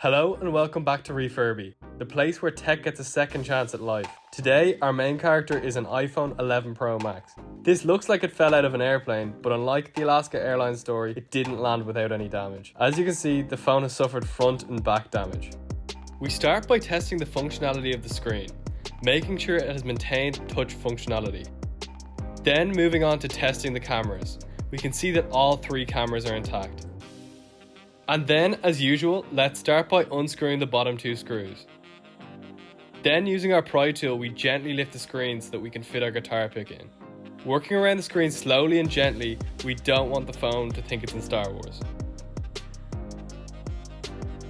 Hello and welcome back to Refurby, the place where tech gets a second chance at life. Today, our main character is an iPhone 11 Pro Max. This looks like it fell out of an airplane, but unlike the Alaska Airlines story, it didn't land without any damage. As you can see, the phone has suffered front and back damage. We start by testing the functionality of the screen, making sure it has maintained touch functionality. Then moving on to testing the cameras. We can see that all three cameras are intact. And then, as usual, let's start by unscrewing the bottom two screws. Then, using our pry tool, we gently lift the screen so that we can fit our guitar pick in. Working around the screen slowly and gently, we don't want the phone to think it's in Star Wars.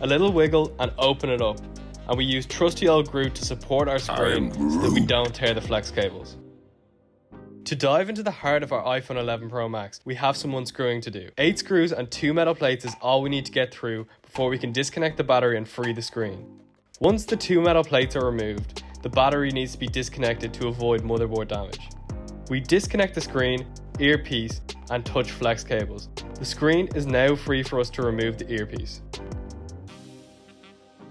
A little wiggle and open it up, and we use trusty old Groot to support our screen so that we don't tear the flex cables. To dive into the heart of our iPhone 11 Pro Max, we have some unscrewing to do. 8 screws and 2 metal plates is all we need to get through before we can disconnect the battery and free the screen. Once the 2 metal plates are removed, the battery needs to be disconnected to avoid motherboard damage. We disconnect the screen, earpiece, and touch flex cables. The screen is now free for us to remove the earpiece.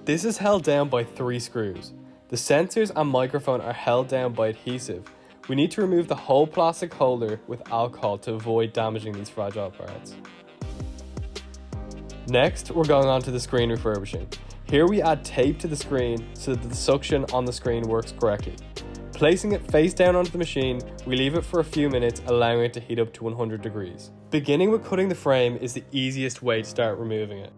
This is held down by 3 screws. The sensors and microphone are held down by adhesive. We need to remove the whole plastic holder with alcohol to avoid damaging these fragile parts. Next, we're going on to the screen refurbishing. Here we add tape to the screen so that the suction on the screen works correctly. Placing it face down onto the machine, we leave it for a few minutes, allowing it to heat up to 100 degrees. Beginning with cutting the frame is the easiest way to start removing it.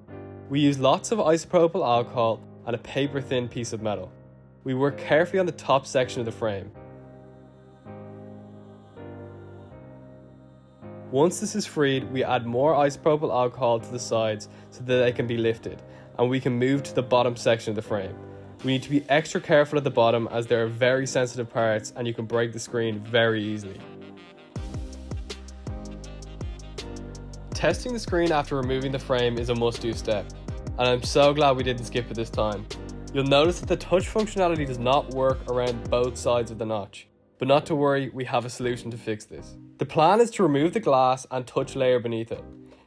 We use lots of isopropyl alcohol and a paper-thin piece of metal. We work carefully on the top section of the frame. Once this is freed, we add more isopropyl alcohol to the sides so that they can be lifted, and we can move to the bottom section of the frame. We need to be extra careful at the bottom as there are very sensitive parts and you can break the screen very easily. Testing the screen after removing the frame is a must-do step, and I'm so glad we didn't skip it this time. You'll notice that the touch functionality does not work around both sides of the notch. But not to worry, we have a solution to fix this. The plan is to remove the glass and touch layer beneath it.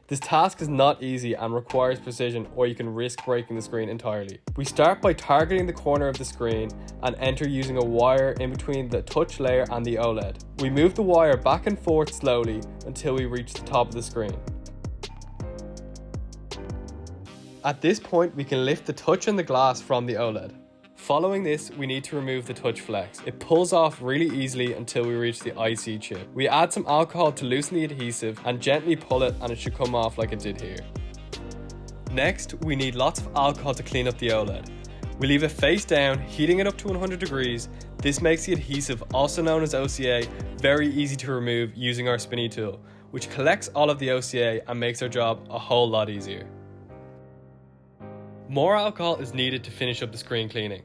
This task is not easy and requires precision, or you can risk breaking the screen entirely. We start by targeting the corner of the screen and enter using a wire in between the touch layer and the OLED. We move the wire back and forth slowly until we reach the top of the screen. At this point, we can lift the touch and the glass from the OLED. Following this, we need to remove the touch flex. It pulls off really easily until we reach the IC chip. We add some alcohol to loosen the adhesive and gently pull it, and it should come off like it did here. Next, we need lots of alcohol to clean up the OLED. We leave it face down, heating it up to 100 degrees. This makes the adhesive, also known as OCA, very easy to remove using our spinny tool, which collects all of the OCA and makes our job a whole lot easier. More alcohol is needed to finish up the screen cleaning.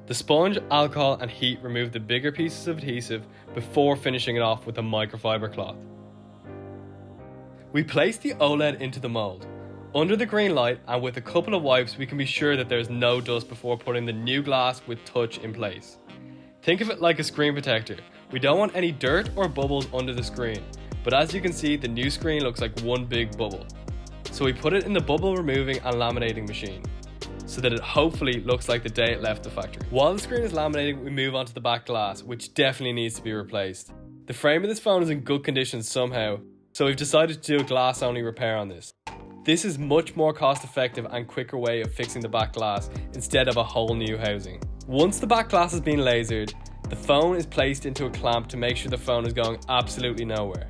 The sponge, alcohol and heat remove the bigger pieces of adhesive before finishing it off with a microfiber cloth. We place the OLED into the mold. Under the green light and with a couple of wipes, we can be sure that there is no dust before putting the new glass with touch in place. Think of it like a screen protector. We don't want any dirt or bubbles under the screen, but as you can see, the new screen looks like one big bubble. So we put it in the bubble removing and laminating machine, so that it hopefully looks like the day it left the factory. While the screen is laminating, we move on to the back glass, which definitely needs to be replaced. The frame of this phone is in good condition somehow, so we've decided to do a glass only repair on this. This is much more cost effective and quicker way of fixing the back glass instead of a whole new housing. Once the back glass has been lasered, the phone is placed into a clamp to make sure the phone is going absolutely nowhere.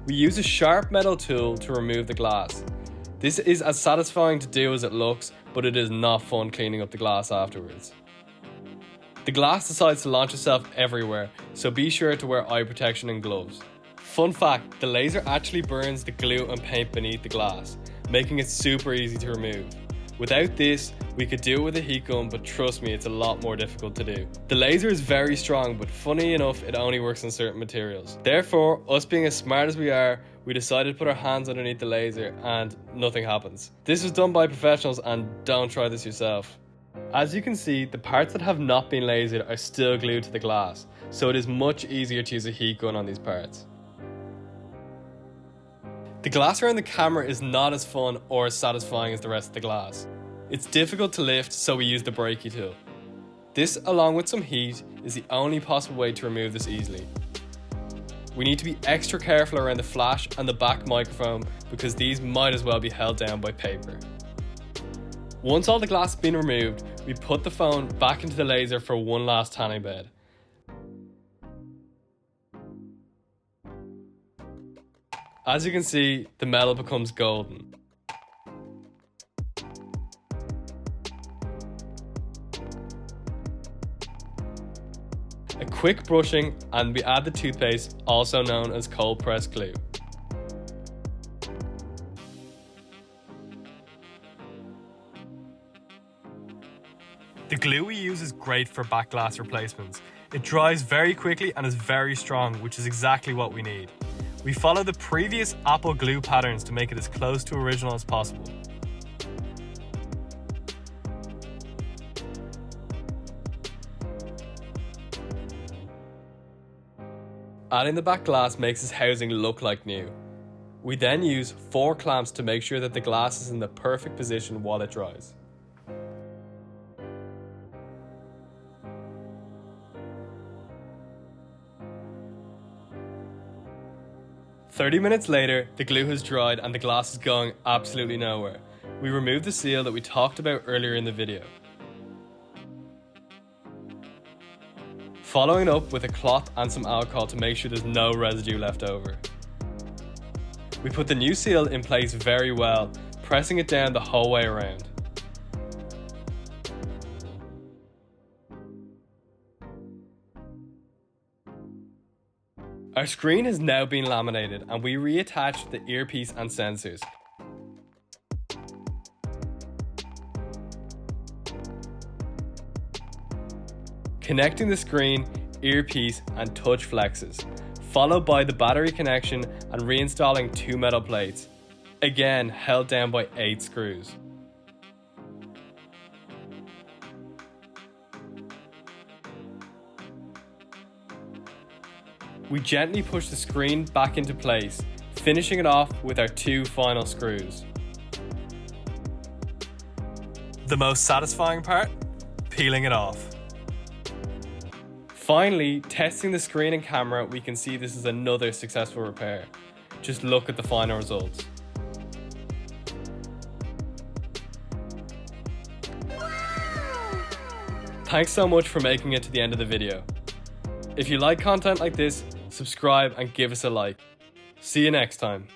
We use a sharp metal tool to remove the glass. This is as satisfying to do as it looks, but it is not fun cleaning up the glass afterwards. The glass decides to launch itself everywhere, so be sure to wear eye protection and gloves. Fun fact, the laser actually burns the glue and paint beneath the glass, making it super easy to remove. Without this, we could do it with a heat gun, but trust me, it's a lot more difficult to do. The laser is very strong, but funny enough, it only works on certain materials. Therefore, us being as smart as we are, we decided to put our hands underneath the laser and nothing happens. This was done by professionals and don't try this yourself. As you can see, the parts that have not been lasered are still glued to the glass, so it is much easier to use a heat gun on these parts. The glass around the camera is not as fun or as satisfying as the rest of the glass. It's difficult to lift, so we use the breaky tool. This, along with some heat, is the only possible way to remove this easily. We need to be extra careful around the flash and the back microphone because these might as well be held down by paper. Once all the glass has been removed, we put the phone back into the laser for one last tanning bed. As you can see, the metal becomes golden. A quick brushing and we add the toothpaste, also known as cold press glue. The glue we use is great for back glass replacements. It dries very quickly and is very strong, which is exactly what we need. We follow the previous Apple glue patterns to make it as close to original as possible. Adding the back glass makes this housing look like new. We then use 4 clamps to make sure that the glass is in the perfect position while it dries. "30 minutes later, the glue has dried and the glass is going absolutely nowhere. We remove the seal that we talked about earlier in the video. Following up with a cloth and some alcohol to make sure there's no residue left over. We put the new seal in place very well, pressing it down the whole way around. Our screen has now been laminated and we reattach the earpiece and sensors. Connecting the screen, earpiece and touch flexes, followed by the battery connection and reinstalling 2 metal plates, again held down by 8 screws. We gently push the screen back into place, finishing it off with our 2 final screws. The most satisfying part? Peeling it off. Finally, testing the screen and camera, we can see this is another successful repair. Just look at the final results. Thanks so much for making it to the end of the video. If you like content like this, subscribe and give us a like. See you next time.